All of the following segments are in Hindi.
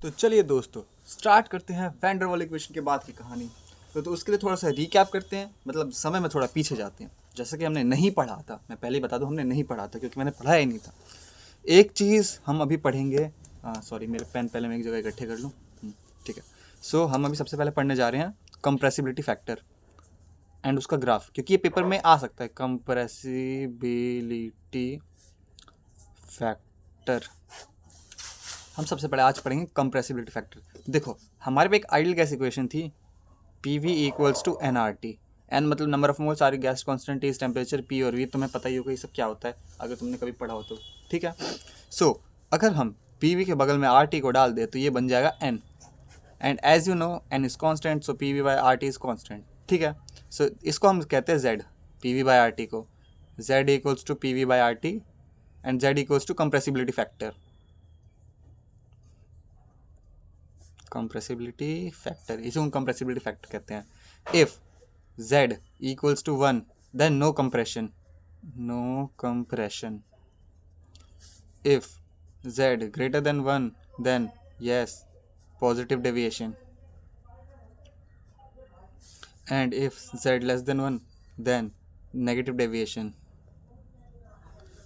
तो चलिए दोस्तों, स्टार्ट करते हैं वैन डर वाल इक्वेशन के बाद की कहानी। तो उसके लिए थोड़ा सा रिकैप करते हैं, मतलब समय में थोड़ा पीछे जाते हैं। जैसा कि हमने नहीं पढ़ा था, मैं पहले ही बता दूं, हमने नहीं पढ़ा था क्योंकि मैंने पढ़ा ही नहीं था। एक चीज़ हम अभी पढ़ेंगे। सॉरी, मेरे पेन पहले मैं एक जगह इकट्ठे कर लूँ। ठीक है। सो हम अभी सबसे पहले पढ़ने जा रहे हैं कंप्रेसिबिलिटी फैक्टर एंड उसका ग्राफ, क्योंकि ये पेपर में आ सकता है। कंप्रेसिबिलिटी फैक्टर हम सबसे पहले आज पढ़ेंगे कंप्रेसिबिलिटी फैक्टर। देखो, हमारे पे एक आइडियल गैस इक्वेशन थी, P V equals to N R T. N मतलब number of moles, R gas constant, is temperature, P और वी तुम्हें पता ही होगा ये सब क्या होता है अगर तुमने कभी पढ़ा हो तो। ठीक है। सो अगर हम पी वी के बगल में आर टी को डाल दे तो ये बन जाएगा N. And as you know N is constant, so P V by R T is constant. ठीक है। सो इसको हम कहते हैं Z, P V by R T को। Z equals to P V by R T and Z equals to compressibility factor. Compressibility factor, इसे हम कंप्रेसिबिलिटी फैक्टर कहते हैं। If z equals to 1 then no compression, no compression. If z greater than 1 then yes, positive deviation. And if z less than 1 then negative deviation.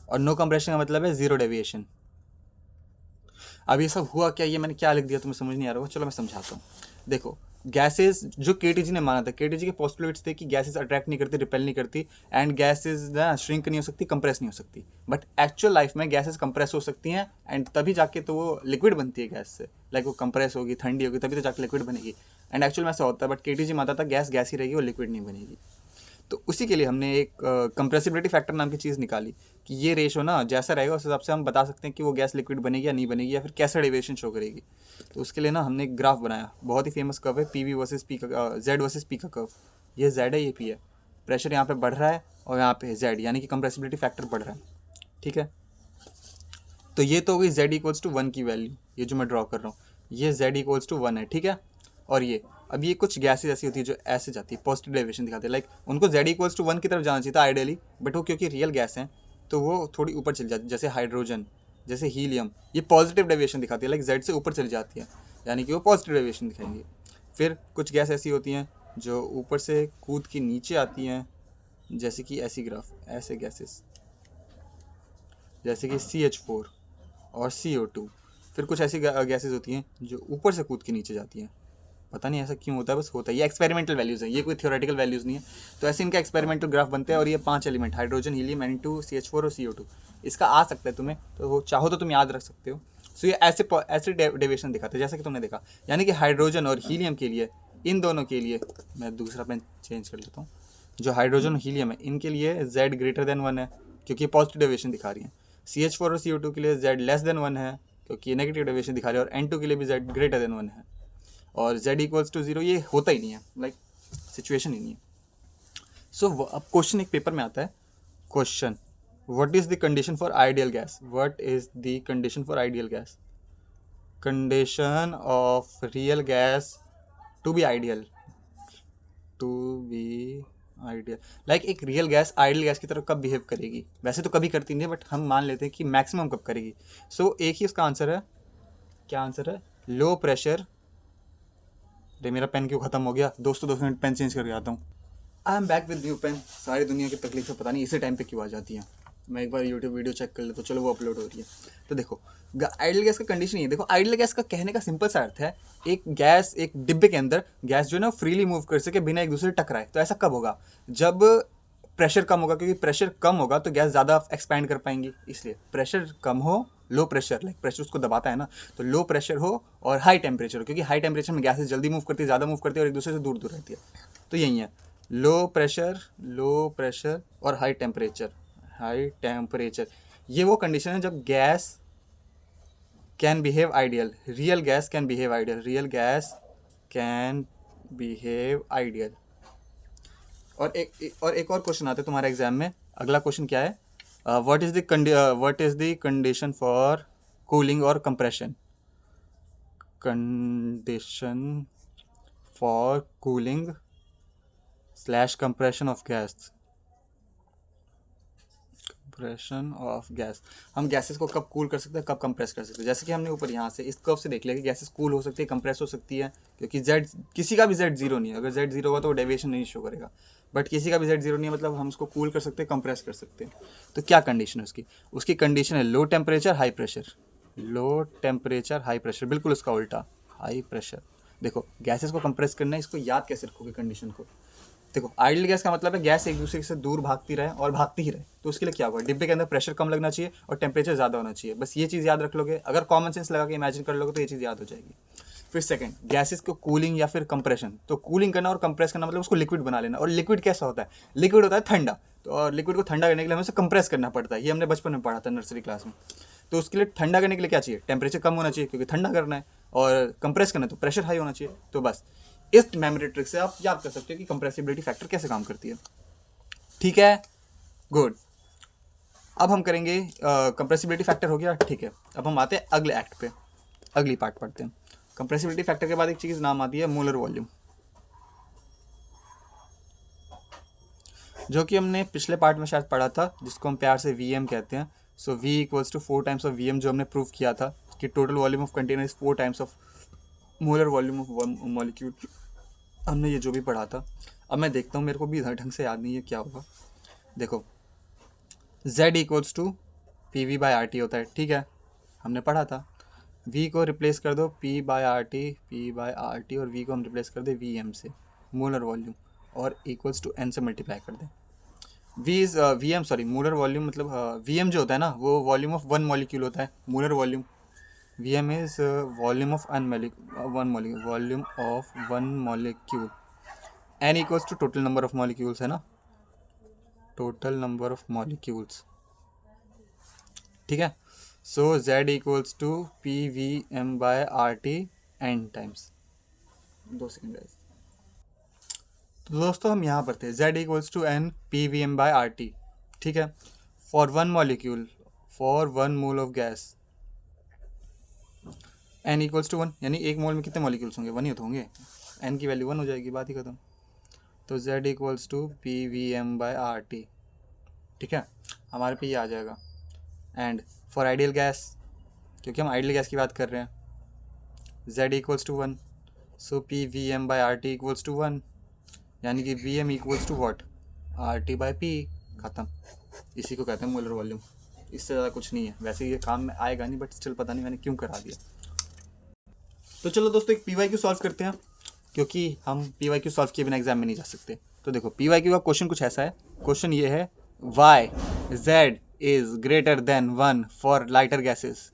और नो कंप्रेशन का मतलब है जीरो डेविएशन। अब ये सब हुआ क्या, ये मैंने क्या लिख दिया तुम्हें समझ नहीं आ रहा होगा, चलो मैं समझाता हूँ। देखो, गैसेस जो केटीजी ने माना था, केटीजी के पोस्टुलेट्स थे कि गैसेस अट्रैक्ट नहीं करती, रिपेल नहीं करती, एंड गैसेस ना श्रिंक नहीं हो सकती, कंप्रेस नहीं हो सकती। बट एक्चुअल लाइफ में गैसेस कंप्रेस हो सकती हैं, एंड तभी जाके तो वो लिक्विड बनती है गैस से। लाइक वो कंप्रेस होगी, ठंडी होगी, तभी तो जाके लिक्विड बनेगी। एंड एक्चुअल में ऐसा होता है, बट केटीजी मानता था गैस गैस ही रहेगी, वो लिक्विड नहीं बनेगी। तो उसी के लिए हमने एक कंप्रेसिबिलिटी फैक्टर नाम की चीज़ निकाली कि ये रेशो ना जैसा रहेगा उस हिसाब से हम बता सकते हैं कि वो गैस लिक्विड बनेगी या नहीं बनेगी, या फिर कैसा डेविएशन शो करेगी। तो उसके लिए ना हमने एक ग्राफ बनाया, बहुत ही फेमस कर्व है, पी वी वर्सेज पी का, जेड वर्सेज पी का कर्व। ये जेड है, ये पी है। प्रेशर यहाँ पे बढ़ रहा है और यहाँ पे जेड, यानी कि कंप्रेसिबिलिटी फैक्टर बढ़ रहा है। ठीक है। तो ये तो हो गई जेड इक्वल्स टू 1 की वैल्यू, ये जो मैं ड्रॉ कर रहा हूँ, ये जेड इक्वल्स टू 1 है। ठीक है। और ये अब ये कुछ गैसेज ऐसी होती है जो ऐसे जाती है, पॉजिटिव डेविएशन दिखाती है। लाइक उनको जेड इक्वल्स टू 1 की तरफ जाना चाहिए था आइडियली, बट वो क्योंकि रियल गैस हैं तो वो थोड़ी ऊपर चली जाती है। जैसे हाइड्रोजन, जैसे हीलियम, ये पॉजिटिव डेविएशन दिखाती है, लाइक जेड से ऊपर चली जाती है, यानी कि वो पॉजिटिव डेविएशन दिखाएंगे। फिर कुछ गैस ऐसी होती हैं जो ऊपर से कूद के नीचे आती हैं, जैसे कि ऐसी ग्राफ, ऐसे गैसेस जैसे कि CH4 और CO2। फिर कुछ ऐसी गैसेस होती हैं जो ऊपर से कूद के नीचे जाती हैं, पता नहीं ऐसा क्यों होता है, बस होता है। ये एक्सपेरिमेंटल वैल्यूज़ हैं, ये कोई थ्योरेटिकल वैल्यूज़ नहीं है। तो ऐसे इनका एक्सपेरिमेंटल ग्राफ बनते हैं। और ये 5 element, hydrogen, helium, N2, CH4 और CO2, इसका आ सकता है तुम्हें, तो चाहो तो तुम याद रख सकते हो। सो ये ऐसे डेविएशन दिखाते हैं जैसा कि तुमने देखा, यानी कि हाइड्रोजन और हीलियम के लिए, इन दोनों के लिए, मैं दूसरा पेन चेंज कर लेता हूँ। जो हाइड्रोजन और हीलियम है इनके लिए Z ग्रेटर देन 1 है, क्योंकि ये पॉजिटिव डेविएशन दिखा रही है। CH4 और CO2 के लिए Z लेस देन 1 है, क्योंकि नेगेटिव डेविएशन दिखा रही है। और N2 के लिए भी Z ग्रेटर देन 1 है। और z इक्वल्स टू 0 ये होता ही नहीं है, लाइक सिचुएशन ही नहीं है। सो अब क्वेश्चन एक पेपर में आता है, question, what is the condition for ideal gas, what is the condition for ideal gas, condition of real gas to be ideal, to be ideal. Like एक रियल गैस आइडियल गैस की तरफ कब बिहेव करेगी, वैसे तो कभी करती नहीं है, बट हम मान लेते हैं कि मैक्सिमम कब करेगी। सो एक ही इसका आंसर है, क्या आंसर है, लो प्रेशर। अरे मेरा पेन क्यों खत्म हो गया दोस्तों, 2 मिनट पेन चेंज करके आता हूँ। I am back with new pen. सारी दुनिया की तकलीफें पता नहीं इसी टाइम पे क्यों आ जाती हैं। मैं एक बार यूट्यूब वीडियो चेक कर लेता हूँ, चलो वो अपलोड हो रही है। तो देखो, आइडियल गैस का कंडीशन ही है। देखो, आइडियल गैस का कहने का सिंपल सा अर्थ है, एक गैस, एक डिब्बे के अंदर गैस जो है ना फ्रीली मूव कर सके बिना एक दूसरे से टकराए। तो ऐसा कब होगा, जब प्रेशर कम होगा, क्योंकि प्रेशर कम होगा तो गैस ज़्यादा एक्सपैंड कर पाएंगी। इसलिए प्रेशर कम हो, लो प्रेशर, लाइक प्रेशर उसको दबाता है ना, तो लो प्रेशर हो और हाई टेम्परेचर हो, क्योंकि हाई टेम्परेचर में गैसेस जल्दी मूव करती है, ज़्यादा मूव करती है और एक दूसरे से दूर दूर रहती है। तो यही है, लो प्रेशर और हाई टेम्परेचर, हाई टेम्परेचर। ये वो कंडीशन है जब gas can behave ideal, real gas can behave ideal, real gas can behave ideal. और एक और क्वेश्चन आता है तुम्हारे एग्जाम में। अगला क्वेश्चन क्या है, what is the condition for cooling और compression, condition for cooling / compression of gas, compression of gas. हम गैसेस को कब कूल कर सकते हैं, कब कंप्रेस कर सकते हैं। जैसे कि हमने ऊपर यहाँ से इस कर्व से देख लिया कि गैसेस कूल हो सकती है, कंप्रेस हो सकती है, क्योंकि जेड किसी का भी जेड जीरो नहीं है। अगर जेड जीरो होगा तो वो डेविएशन नहीं शो करेगा, बट किसी का भी जेड जीरो नहीं है, मतलब हम उसको कूल कर सकते हैं, कंप्रेस कर सकते हैं। तो क्या कंडीशन है उसकी? उसकी कंडीशन है low temperature high pressure. Low temperature high pressure, बिल्कुल उसका उल्टा हाई प्रेशर। देखो गैसेस को कंप्रेस करना है, इसको याद कैसे रखोगे कंडीशन को? देखो आइडियल गैस का मतलब है गैस एक दूसरे से दूर भागती रहे और भागती ही रहे। तो उसके लिए क्या होगा, डिब्बे के अंदर प्रेशर कम लगना चाहिए और टेम्परेचर ज़्यादा होना चाहिए। बस ये चीज़ याद रख लोगे, अगर कॉमन सेंस लगा के इमेजिन कर लोगे तो ये चीज़ याद हो जाएगी। फिर सेकंड, गैसेस को कूलिंग या फिर कंप्रेशन। तो कूलिंग करना और कंप्रेस करना मतलब उसको लिक्विड बना लेना। और लिक्विड कैसा होता है? लिक्विड होता है ठंडा। तो और लिक्विड को ठंडा करने के लिए हमें उसे कंप्रेस करना पड़ता है। ये हमने बचपन में पढ़ा था नर्सरी क्लास में। तो उसके लिए ठंडा करने के लिए क्या चाहिए? टेम्परेचर कम होना चाहिए, क्योंकि ठंडा करना है। और कंप्रेस करना है तो प्रेशर हाई होना चाहिए। तो बस इस मेमोरी ट्रिक से आप याद कर सकते हो कि कंप्रेसिबिलिटी फैक्टर कैसे काम करती है। ठीक है, गुड। अब हम करेंगे कंप्रेसिबिलिटी फैक्टर हो गया, ठीक है। अब हम आते हैं अगले एक्ट पे, अगली पार्ट पढ़ते हैं। कंप्रेसिबिलिटी फैक्टर के बाद एक चीज़ नाम आती है मोलर वॉल्यूम, जो कि हमने पिछले पार्ट में शायद पढ़ा था, जिसको हम प्यार से VM कहते हैं। So V equals to 4 times of VM, जो हमने प्रूव किया था कि total volume of container is 4 times of molar volume of one molecule. हमने ये जो भी पढ़ा था। अब मैं देखता हूँ, मेरे को भी ढंग से याद नहीं है क्या होगा। देखो Z equals to PV by RT होता है, ठीक है, हमने पढ़ा था। V को रिप्लेस कर दो P बाई आर टी, और V को हम रिप्लेस कर दे VM से, मोलर वॉल्यूम, और इक्वल्स टू N से मल्टीप्लाई कर दें। मोलर वॉल्यूम मतलब VM जो होता है ना, वो वॉल्यूम ऑफ वन मॉलिक्यूल होता है। Molar volume VM is volume of volume of one molecule. N equals to total number of molecules है ना, टोटल नंबर ऑफ मॉलिक्यूल्स, ठीक है। So Z equals to PVM by RT N times. 2 second guys. तो दोस्तों हम यहाँ पर थे, Z equals to N PVM by RT, ठीक है, for one molecule, for one mole of gas. N equals to 1, यानी एक मोल में कितने मॉलिक्यूल्स होंगे? 1 ही तो होंगे। N की वैल्यू 1 हो जाएगी, बात ही खत्म। तो Z equals to PVM by RT, ठीक है, हमारे पे ये आ जाएगा। एंड फॉर आइडियल गैस, क्योंकि हम आइडियल गैस की बात कर रहे हैं, Z equals to 1, so PVM by RT equals to 1, यानी कि VM equals to what, RT by P, ख़त्म। इसी को कहते हैं मोलर वॉल्यूम। इससे ज़्यादा कुछ नहीं है। वैसे ये काम में आएगा नहीं, बट स्टिल पता नहीं मैंने क्यों करा दिया। तो चलो दोस्तों एक PYQ सॉल्व करते हैं, क्योंकि हम PYQ सॉल्व किए बिना एग्जाम में नहीं जा सकते। तो देखो PYQ का क्वेश्चन कुछ ऐसा है। क्वेश्चन ये है, why Z is greater than 1 for lighter gases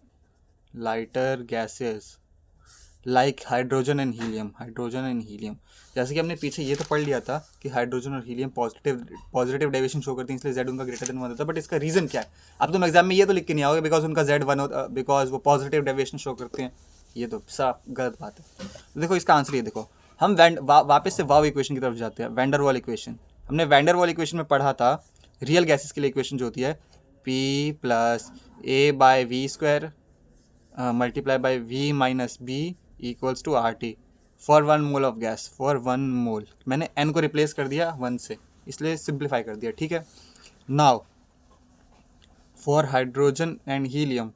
like hydrogen and helium. जैसे कि हमने पीछे ये तो पढ़ लिया था कि हाइड्रोजन और हीलियम पॉजिटिव डेविएशन शो करते हैं, इसलिए Z उनका ग्रेटर देन 1 होता है। बट इसका रीज़न क्या है? अब तुम एग्जाम में ये तो लिख के नहीं आओगे बिकॉज उनका Z 1 होता, बिकॉज वो पॉजिटिव डेविएशन शो करते हैं। ये तो साफ गलत बात है। तो देखो इसका आंसर ये देखो, हम वापस से वाव इक्वेशन की तरफ जाते हैं, वैंडर वाल इक्वेशन। हमने वैंडर वाल इक्वेशन में पढ़ा था रियल गैसेस के लिए इक्वेशन जो होती है P plus A by V square multiply by V minus B equals to RT for 1 mole of gas, for 1 mole. मैंने N को रिप्लेस कर दिया 1 से, इसलिए सिंप्लीफाई कर दिया, ठीक है। Now for hydrogen and helium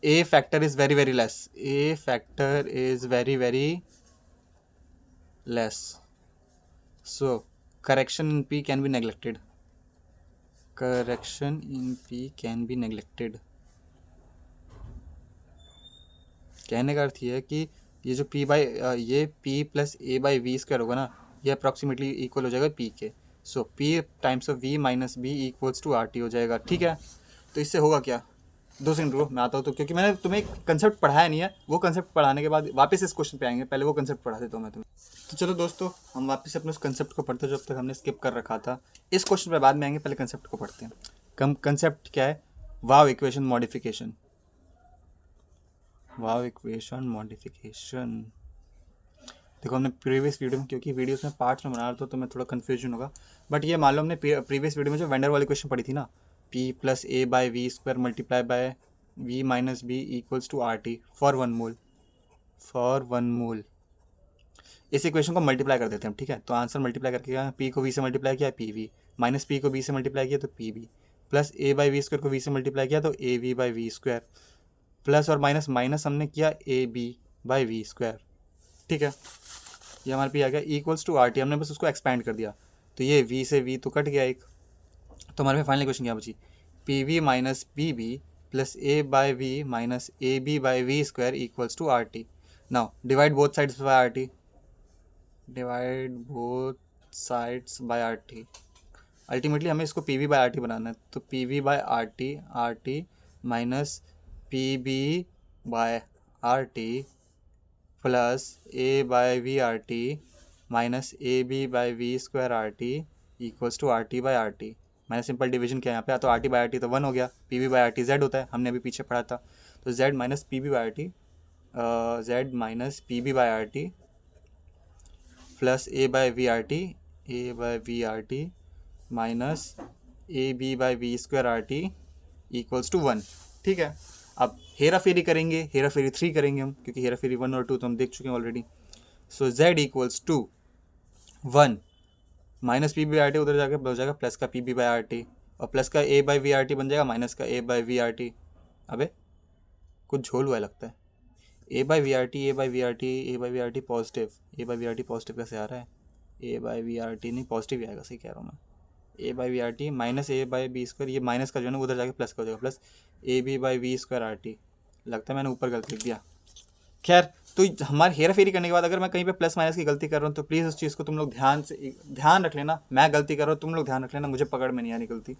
A factor is very very less. A factor is very very less. So correction in P can be neglected. Correction in P can be neglected. कहने का अर्थ ये है कि ये जो ये P plus A by V square होगा ना, ये अप्रॉक्सीमेटली इक्वल हो जाएगा P के। So P times of V minus B equals to RT हो जाएगा, ठीक है। तो इससे होगा क्या? 2 सेकंड रुको, मैं आता हूँ। तो क्योंकि मैंने तुम्हें एक कंसेप्ट पढ़ाया नहीं है, वो कंसेप्ट पढ़ाने के बाद वापस इस क्वेश्चन पे आएंगे, पहले वो कंसेप्ट पढ़ा देता हूँ मैं तुम्हें। तो चलो दोस्तों हम वापस अपने उस कंसेप्ट को पढ़ते हैं जब तक हमने स्किप कर रखा था। इस क्वेश्चन पे बाद में आएंगे, पहले कंसेप्ट को पढ़ते हैं। कंसेप्ट क्या है? वाव इक्वेशन मॉडिफिकेशन। देखो हमने प्रीवियस वीडियो में, क्योंकि वीडियोस में पार्ट्स में बना रहा था तो मैं थोड़ा कन्फ्यूजन होगा, बट ये मान लो हमने प्रीवियस वीडियो में जो वेंडर वाली इक्वेशन पढ़ी थी ना, P plus A by V square multiply by V minus B equals to RT for 1 mole. इस इक्वेशन को मल्टीप्लाई कर देते हैं हम, ठीक है। तो आंसर मल्टीप्लाई करके P को V से मल्टीप्लाई किया PV, माइनस P को B से मल्टीप्लाई किया तो PB, plus A by V square को वी से मल्टीप्लाई किया तो A V by V square, plus और माइनस माइनस हमने किया A B by V square. ठीक है, ये हमारे पे आ गया इक्वल्स टू आर टी, हमने बस उसको एक्सपैंड कर दिया, तो ये वी से वी तो कट गया एक, तो हमारे पे फाइनल इक्वेशन क्या बची, P V minus P B plus A by V minus A B by V square equals to R T. Now divide both sides by R T, divide both sides by R T. Ultimately हमें इसको P V by R T बनाना है, तो P V by R T minus P B by R T plus A by V R T minus A B by V square R T equals to R T by R T. मैंने सिंपल डिवीजन किया यहाँ पे, तो R T by R T तो 1 हो गया, P B by R T Z होता है, हमने अभी पीछे पढ़ा था, तो Z minus P B by R T, Z minus P B by R T plus A by V R T, A by V R T minus A B by V square R T equals to 1। ठीक है, अब हेरा फेरी करेंगे, हेरा फेरी 3 करेंगे हम, क्योंकि हेरा फेरी 1 और 2 तो हम देख चुके हैं already. So z equals to 1 minus P B R T, उधर जाके हो जाएगा प्लस का P B by R T, और प्लस का A by V R T बन जाएगा माइनस का A by V R T. अबे कुछ झोल हुआ लगता है, A by V R T, A by V R T, A by V R T positive, A by V R T positive कैसे आ रहा है, A by V R T नहीं पॉजिटिव ही आएगा, सही कह रहा हूँ मैं, A by V R T minus A by B square, ये माइनस का जो है ना उधर जाके प्लस का हो जाएगा, plus A B by V square R T. लगता है मैंने ऊपर गलत लिख दिया। खैर, तो हमारे हेरा फेरी करने के बाद अगर मैं कहीं पे प्लस माइनस की गलती कर रहा हूँ तो प्लीज़ उस चीज़ को तुम लोग ध्यान रख लेना, मैं गलती कर रहा हूँ तुम लोग ध्यान रख लेना, मुझे पकड़ में नहीं आनी गलती।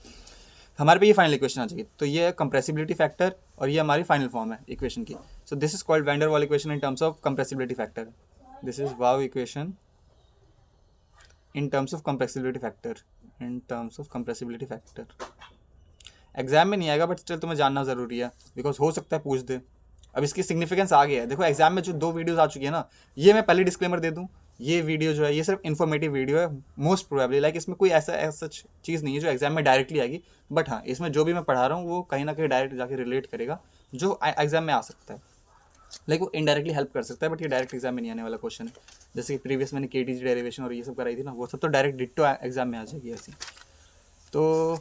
हमारे पे ये फाइनल इक्वेशन आ जाएगी, तो ये है कंप्रेसिबिलिटी फैक्टर और ये हमारी फाइनल फॉर्म है इक्वेशन की। So this is called van der Waals equation in terms of compressibility factor, this is वाव equation in terms of compressibility factor, in terms of compressibility factor. Exam में नहीं आएगा बट स्टिल तुम्हें जानना ज़रूरी है, बिकॉज हो सकता है पूछ दे। अब इसकी सिग्निफिकेंस आ गया है, देखो एग्जाम में जो 2 वीडियोस आ चुकी है ना, ये मैं पहले डिस्क्लेमर दे दूं, ये वीडियो जो है ये सिर्फ इन्फॉर्मेटिव वीडियो है, मोस्ट प्रोबेबली, लाइक इसमें कोई ऐसा चीज़ नहीं है जो एग्जाम में डायरेक्टली आएगी, बट हाँ इसमें जो भी मैं पढ़ा रहा हूँ वो कहीं ना कहीं डायरेक्ट जाके रिलेट करेगा, जो एग्जाम में आ सकता है, लाइक वो इनडायरेक्टली हेल्प कर सकता है, बट ये डायरेक्ट एग्जाम में नहीं आने वाला क्वेश्चन है। जैसे कि प्रीवियस मैंने KTG डेरिवेशन और ये सब कराई थी ना, वो सब तो डायरेक्ट डिट्टो एग्जाम में आ जाएगी ऐसी। तो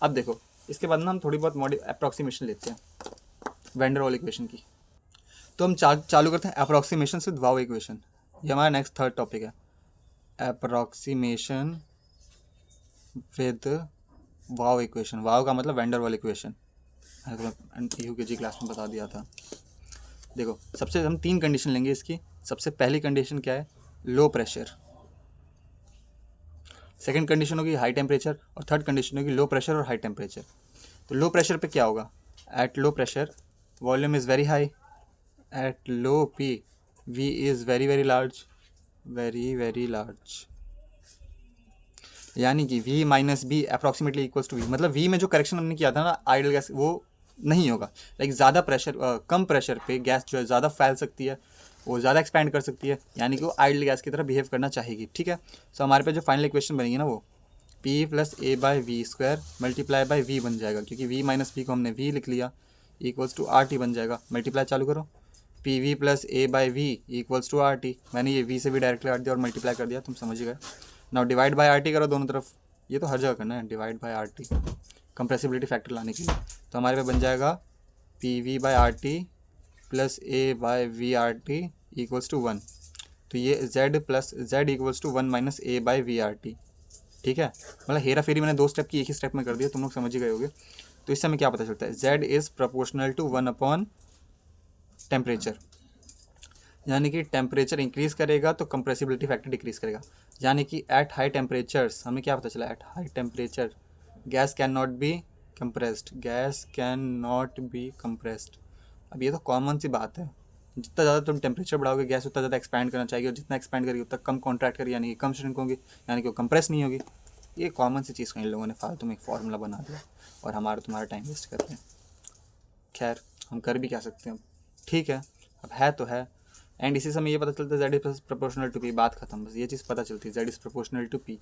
अब देखो इसके बाद ना हम थोड़ी बहुत अप्रॉक्सीमेशन लेते हैं वैन डेर वाल इक्वेशन की। तो हम चालू करते हैं अप्रॉक्सीमेशन विद वाव इक्वेशन, ये हमारा नेक्स्ट थर्ड टॉपिक है, अप्रॉक्सीमेशन विद वाव इक्वेशन। वाव का मतलब van der Waals equation, UKG class में बता दिया था। देखो सबसे हम 3 कंडीशन लेंगे इसकी। सबसे पहली कंडीशन क्या है, लो प्रेशर, सेकंड कंडीशन होगी हाई टेम्परेचर, और थर्ड कंडीशन होगी लो प्रेशर और हाई टेम्परेचर। तो लो प्रेशर पे क्या होगा, at low pressure volume is very high, at low P V is very very large, very very large, यानी कि V minus B approximately equals to V। मतलब V में जो करेक्शन हमने किया था ना आइडियल गैस, वो नहीं होगा। लाइक ज़्यादा प्रेशर, कम प्रेशर पे गैस जो है ज़्यादा फैल सकती है, वो ज़्यादा एक्सपैंड कर सकती है, यानी कि वो आइडियल गैस की तरह बिहेव करना चाहेगी। ठीक है, सो हमारे पे जो फाइनल इक्वेशन बनेगी ना वो P plus A by V square multiply by V बन जाएगा, क्योंकि V माइनस बी को हमने V लिख लिया, इक्वल्स टू RT बन जाएगा। मल्टीप्लाई चालू करो, P V plus A by V equals to RT, मैंने ये V से भी डायरेक्टली काट दिया और मल्टीप्लाई कर दिया, तुम समझ गए। नाउ डिवाइड बाई RT करो दोनों तरफ, ये तो हर जगह करना है, divide by RT compressibility factor लाने के लिए। तो हमारे पे बन जाएगा P V by RT plus A by V RT equals to 1। तो ये Z plus Z equals to 1 minus A by V RT। ठीक है, मतलब हेरा फेरी मैंने 2 स्टेप की एक ही स्टेप में कर दिया, तुम लोग समझ ही गए होगे। तो इससे हमें क्या पता चलता है, Z is proportional to 1 upon temperature, यानी कि टेम्परेचर इंक्रीज़ करेगा तो कंप्रेसिबिलिटी फैक्टर डिक्रीज़ करेगा। यानी कि एट हाई टेम्परेचर्स हमें क्या पता चला, eight high temperature gas can not be compressed, gas can not be compressed. अब ये तो कॉमन सी बात है, जितना ज़्यादा तुम टेम्परेचर बढ़ाओगे गैस उतना ज़्यादा एक्सपैंड करना चाहिए, और जितना एक्सपैंड करेगी उतना कम कॉन्ट्रैक्ट करेगी, यानी कि कम श्रिंक होगी, यानी कि वो कंप्रेस नहीं होगी। ये कॉमन सी चीज़ का इन लोगों ने फालतू में एक फार्मूला बना दिया और हमारा तुम्हारा टाइम वेस्ट करते हैं। खैर हम कर भी क्या सकते हैं, ठीक है अब है तो है। एंड इसी समय ये पता चलता है Z is proportional to P, बात खत्म, बस ये चीज़ पता चलती है, Z is proportional to P,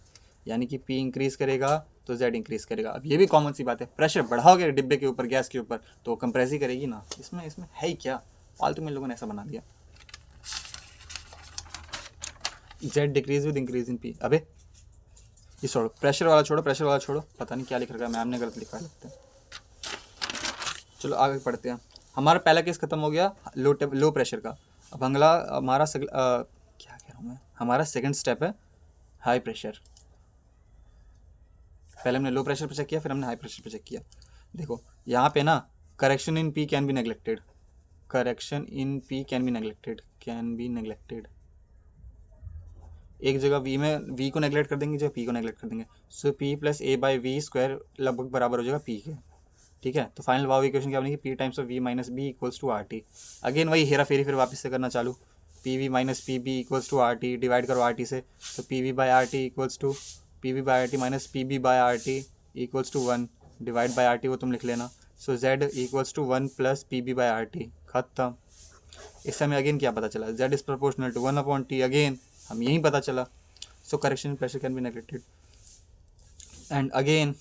यानी कि P इंक्रीज़ करेगा तो Z इंक्रीज़ करेगा। अब ये भी कॉमन सी बात है, प्रेशर बढ़ाओगे डिब्बे के ऊपर, गैस के ऊपर, तो कंप्रेस ही करेगी ना, इसमें है ही क्या, फालतू में लोगों ने ऐसा बना दिया। Z decrease with increase in P, अबे ये छोड़ो, प्रेशर वाला छोड़ो, प्रेशर वाला छोड़ो, पता नहीं क्या लिख रखा है, मैम ने गलत लिखा है लगता है। चलो आगे पढ़ते हैं। हमारा पहला केस खत्म हो गया लो प्रेशर का। अब अगला हमारा क्या कह रहा हूँ मैं, हमारा सेकंड स्टेप है हाई प्रेशर। पहले हमने लो प्रेशर पे चेक किया, फिर हमने हाई प्रेशर पे चेक किया। देखो यहाँ पे ना correction in P can be neglected, correction in P can be neglected. एक जगह वी में वी को नेग्लेक्ट कर देंगे, जगह पी को नेग्लेक्ट कर देंगे। So P plus A by V square लगभग बराबर हो जाएगा पी के। ठीक है, तो फाइनल वाव इक्वेशन क्या बनेगी, P times of V minus B equals to R T. Again वही हेरा फेरी फिर वापस से करना चालू, P V minus P B equals to R T, divide करो आर टी से, तो P V by R T equals to P V by R T minus P B by R T equals to 1, divide by R T वो तुम लिख लेना। So Z equals to 1 plus P B by R T, खत्म। इस समय अगेन क्या पता चला, Z is proportional to 1 upon T, again हम यही पता चला। So correction pressure can be neglected and again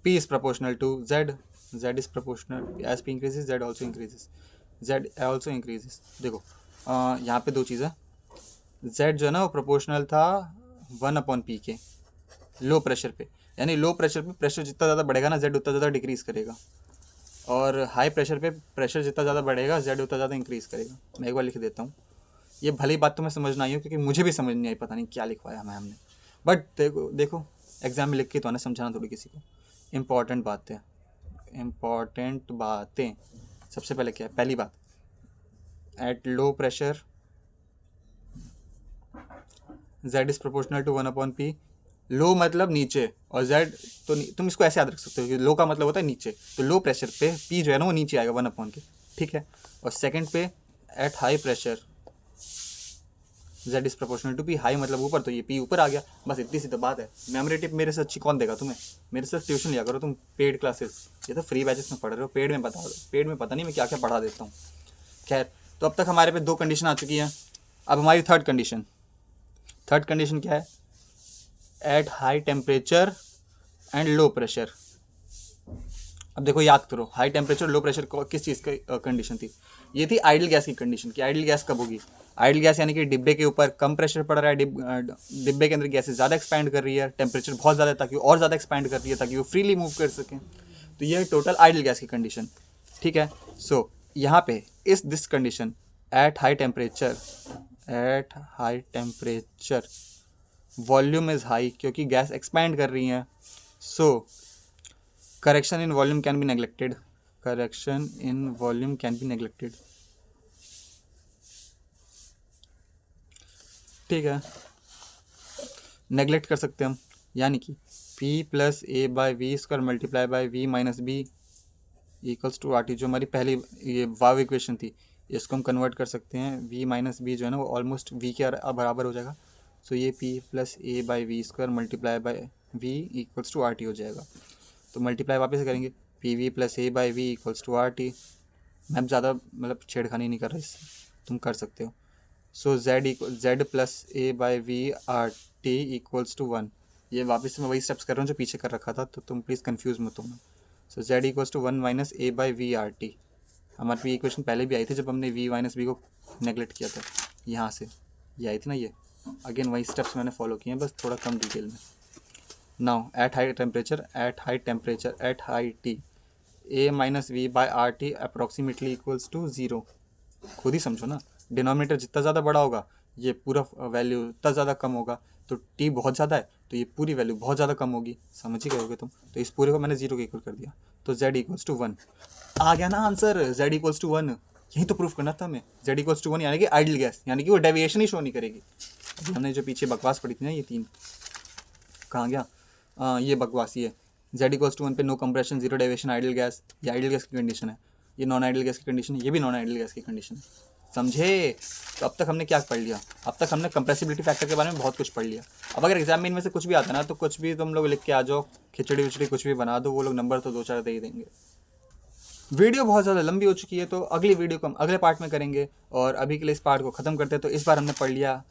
P is proportional to Z, Z is proportional, as P increases Z also increases, Z also increases। देखो यहाँ पे दो चीज़ें, Z जो है ना वो प्रोपोर्शनल था 1 अपॉन पी के लो प्रेशर पे, यानी लो प्रेशर पे प्रेशर जितना ज़्यादा बढ़ेगा ना Z उतना ज़्यादा डिक्रीज़ करेगा, और हाई प्रेशर पे प्रेशर जितना ज़्यादा बढ़ेगा Z उतना ज़्यादा इंक्रीज़ करेगा। मैं एक बार लिख देता हूँ, ये भली बात तो मैं समझ ना आई हूँ क्योंकि मुझे भी समझ नहीं आई, पता नहीं क्या लिखवाया मैम ने, बट देखो एग्जाम में लिख के तो आना, समझाना थोड़ी किसी को। इम्पॉर्टेंट बातें सबसे पहले क्या है, पहली बात at low pressure Z is proportional to 1 upon P. Low मतलब नीचे और Z तो तुम इसको ऐसे याद रख सकते हो कि लो का मतलब होता है नीचे, तो लो प्रेशर पे P जो है ना वो नीचे आएगा 1 अपॉन के, ठीक है। और सेकंड पे at high pressure Z is proportional to P, high मतलब ऊपर, तो ये P ऊपर आ गया, बस इतनी सी तो बात है। मेमोरी टिप मेरे से अच्छी कौन देगा तुम्हें, मेरे से ट्यूशन लिया करो तुम, पेड क्लासेस, ये तो फ्री बैचेस में पढ़ रहे हो, पेड में पता नहीं मैं क्या क्या पढ़ा देता हूँ। खैर, तो अब तक हमारे पे 2 कंडीशन आ चुकी हैं, अब हमारी थर्ड कंडीशन क्या है, eight high temperature and low pressure. अब देखो याद करो, हाई टेम्परेचर लो प्रेशर किस चीज़ की कंडीशन थी, ये थी आइडियल गैस की कंडीशन की। आइडियल गैस कब होगी, आइडियल गैस यानी कि डिब्बे के ऊपर कम प्रेशर पड़ रहा है, डिब्बे के अंदर गैसेस ज़्यादा एक्सपैंड कर रही है, टेम्परेचर बहुत ज़्यादा है ताकि और ज़्यादा एक्सपैंड कर रही है ताकि वो फ्रीली मूव कर सकें, तो ये है टोटल आइडियल गैस की कंडीशन, ठीक है। सो यहाँ पे इस this condition at high temperature volume is high, क्योंकि गैस एक्सपैंड कर रही हैं, so correction in volume can be neglected, ठीक है, नेग्लेक्ट कर सकते हैं हम, यानी कि P plus A by V square multiply by V minus B equals to R T, जो हमारी पहली ये वाव इक्वेशन थी, इसको हम कन्वर्ट कर सकते हैं, v माइनस बी जो है ना वो ऑलमोस्ट v के बराबर हो जाएगा। सो ये P plus A by V square multiply by V equals to R T हो जाएगा। तो मल्टीप्लाई वापस से करेंगे, P V plus A by V equals to R T. मैं ज़्यादा मतलब छेड़खानी नहीं कर रहा, इससे तुम कर सकते हो। So Z plus A by V R T equals to 1, ये वापस से मैं वही स्टेप्स कर रहा हूँ जो पीछे कर रखा था, तो तुम प्लीज़ कंफ्यूज मत होना। So Z equals to 1 minus A by V R T, हमारे पे इक्वेशन पहले भी आई थी जब हमने वी माइनस बी को नेगलेक्ट किया था, यहाँ से ये आई थी ना, ये अगेन वही स्टेप्स मैंने फॉलो किए हैं, बस थोड़ा कम डिटेल में। Now at high temperature at high T A minus V by R T approximately equals to 0। खुद ही समझो ना, डिनोमिनेटर जितना ज़्यादा बड़ा होगा ये पूरा वैल्यू उतना ज़्यादा कम होगा, तो टी बहुत ज़्यादा है तो ये पूरी वैल्यू बहुत ज़्यादा कम होगी, समझ ही गए तुम। तो इस पूरे को मैंने 0 के इक्वल कर दिया, तो z इक्वल्स टू 1 आ गया ना आंसर, z इक्वल्स टू 1, यही तो प्रूफ करना था हमें। z इक्वल्स टू 1 यानी कि आइडियल गैस, यानी कि वो डेविएशन ही शो नहीं करेगी। अभी हमने जो पीछे बकवास पढ़ी थी ना, ये 3 कहाँ गया, ये बकवास, ये z इक्वल्स टू 1 पे no compression 0 deviation ideal gas, ये आइडियल गैस की कंडीशन है, ये नॉन आइडियल गैस की कंडीशन है, ये भी नॉन आइडियल गैस की कंडीशन है, समझे। तो अब तक हमने क्या पढ़ लिया, अब तक हमने कंप्रेसिबिलिटी फैक्टर के बारे में बहुत कुछ पढ़ लिया। अब अगर एग्जाम में इनमें से कुछ भी आता है ना, तो कुछ भी तुम लोग लिख के आ जाओ, खिचड़ी विचड़ी कुछ भी बना दो, वो लोग नंबर तो 2-4 दे ही देंगे। वीडियो बहुत ज़्यादा लंबी हो चुकी है, तो अगली वीडियो को हम अगले पार्ट में करेंगे, और अभी के लिए इस पार्ट को ख़त्म करते हैं। तो इस बार हमने पढ़ लिया,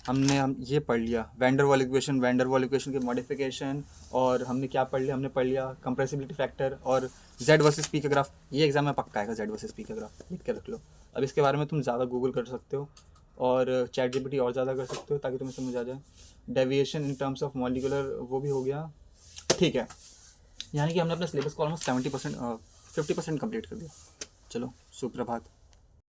हम ये पढ़ लिया वैन डर वाल इक्वेशन के मॉडिफिकेशन, और हमने क्या पढ़ लिया, हमने पढ़ लिया कंप्रेसिबिलिटी फैक्टर और Z वर्सेस P का ग्राफ। ये एग्जाम में पक्का आएगा, Z वर्सेस P का ग्राफ लिख के रख लो। अब इसके बारे में तुम ज़्यादा गूगल कर सकते हो, और चैट जीपीटी और ज़्यादा कर सकते हो ताकि तुम्हें समझ आ जाए। Deviation in terms of molecular वो भी हो गया, ठीक है। यानी कि हमने अपने सिलेबस को ऑलमोस्ट 70% 50% कंप्लीट कर दिया। चलो सुप्रभात।